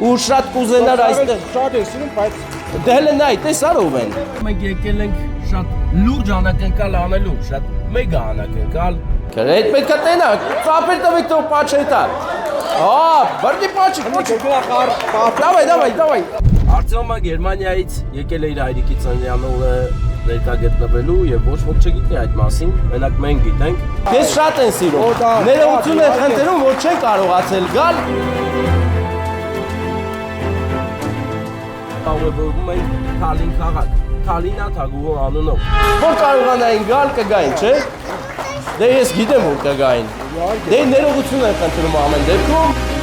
ու շատ կուզենար այստեղ։ Շատ է սիրում, բայց Դե հələ նայ, տես արով են։ Մենք եկել ենք շատ լուրջ անակնկալ անելու, շատ մեգա անակնկալ։ Այդ պետք է տենակ, ծապեր տվեք թող պաչետա։ Բրդի պաչի։ Դավայ։ Արտյոմը Գերմանիայից եկել է իր հայրիկի ծննդյան օրը ներկա գտնվելու եւ ոչ ոք չգիտի այդ մասին, մենակ մենք գիտենք։ Քեզ շատ են սիրում։ Ներողություն եմ խնդրում, որ չեն կարողացել գալ։ Ավելորում ենք Թալին քաղաք, Թալինա Թագուհու անունով։ Որ կարողանային գալ կգային, չէ՞։ Դե ես գիտեմ որ կգային։ Դե ներողություն եմ խնդրում ամեն դեպքում։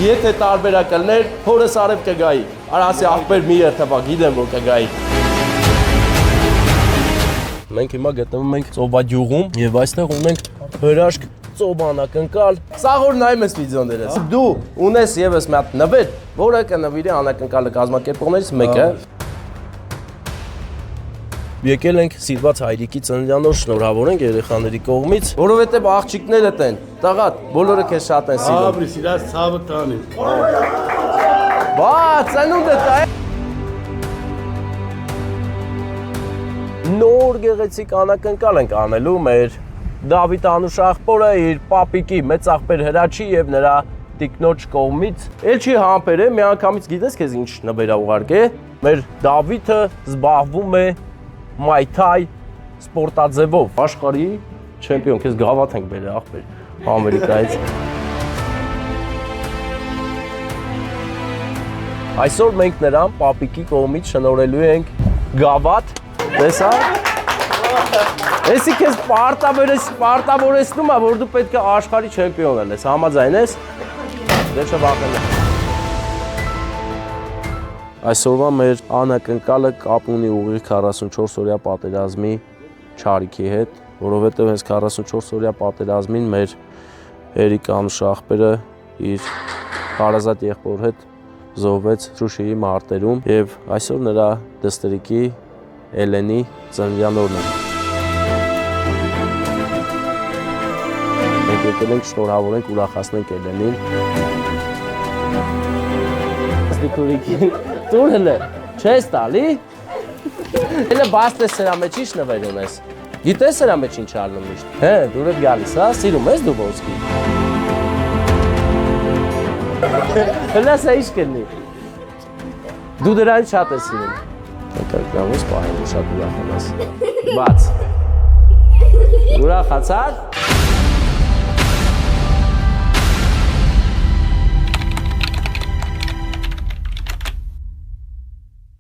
Եթե տարբերակ կլներ, հորս արև կգայի։ Արասի աղբեր մի երթվա, գիտեմ որ կգայի։ Մենք հիմա գտնվում ենք Ծոբագյուղում եւ այստեղ ունենք հրաշք ծոբանակնկալ։ Սաղ որ նայում ես վիդեոներս։ Դու ունես եւս մի հատ նվեր, որը կնվիրի անակնկալը կազմակերպողներից մեկը։ Եկել ենք սիրված հայրիկի ծննդյան օր շնորհավորենք երեխաների կողմից, Որովհետեւ աղջիկներդ են, տղատ, բոլորը քեզ շատ են սիրում։ Աբրի սիրած ցավը տանի։ Բա, ծնունդը տա։ նոր գեղեցիկ անակնկալ ենք անելու մեր Դավիթ Անուշ աղբորը իր պապիկի մեծ աղբեր Հրաչի եւ նրա տիկնոջ կողմից։ Էլ չի համբերե, մի անգամից գիտես քեզ ինչ նվեր ուղարկե։ Մեր Դավիթը զբաղվում է մայթայ սպորտաձևով, աշխարհի չեմպիոն, քեզ գավաթ ենք բերել աղբեր Ամերիկայից։ Այսօր մենք նրան պապիկի կողմից շնորհելու ենք գավաթ, տեսա։ Էսի քեզ պարտավորեցնում է, որ դու պետք է աշխարհի չեմպիոն ես, համաձայն ես։ Դե չվախենա։ Այսօրվա մեր անակնկալը կապ ունի ուղիղ 44-օրյա պատերազմի չարիքի հետ, որովհետև հենց 44-օրյա պատերազմին մեր Էրիկ Անուշ աղբերը իր հարազատ եղբոր հետ զոհվեց Շուշիի մարտերում եւ այսօր նրա դստերիկի Էլենի ծննդյան օրն է։ Մենք եկել ենք շնորհավորենք, ուրախացնենք Էլենին։ Ստիկուրիկին Տուր հլը, չես տալի։ Հելը բաց տես սրա մեջ ինչ նվեր ունես։ Գիտես սրա մեջ ինչ ալնում միշտ։ Հե, դուր եք գալիս, հա, սիրում ես դու ոսկի։ Հլը սա ինչ կլնի։ Դու դրան շատ ես սիրում։ Կրկնամ ես պահել, շատ ուրախանաս։ Բաց։ Ուրախացար։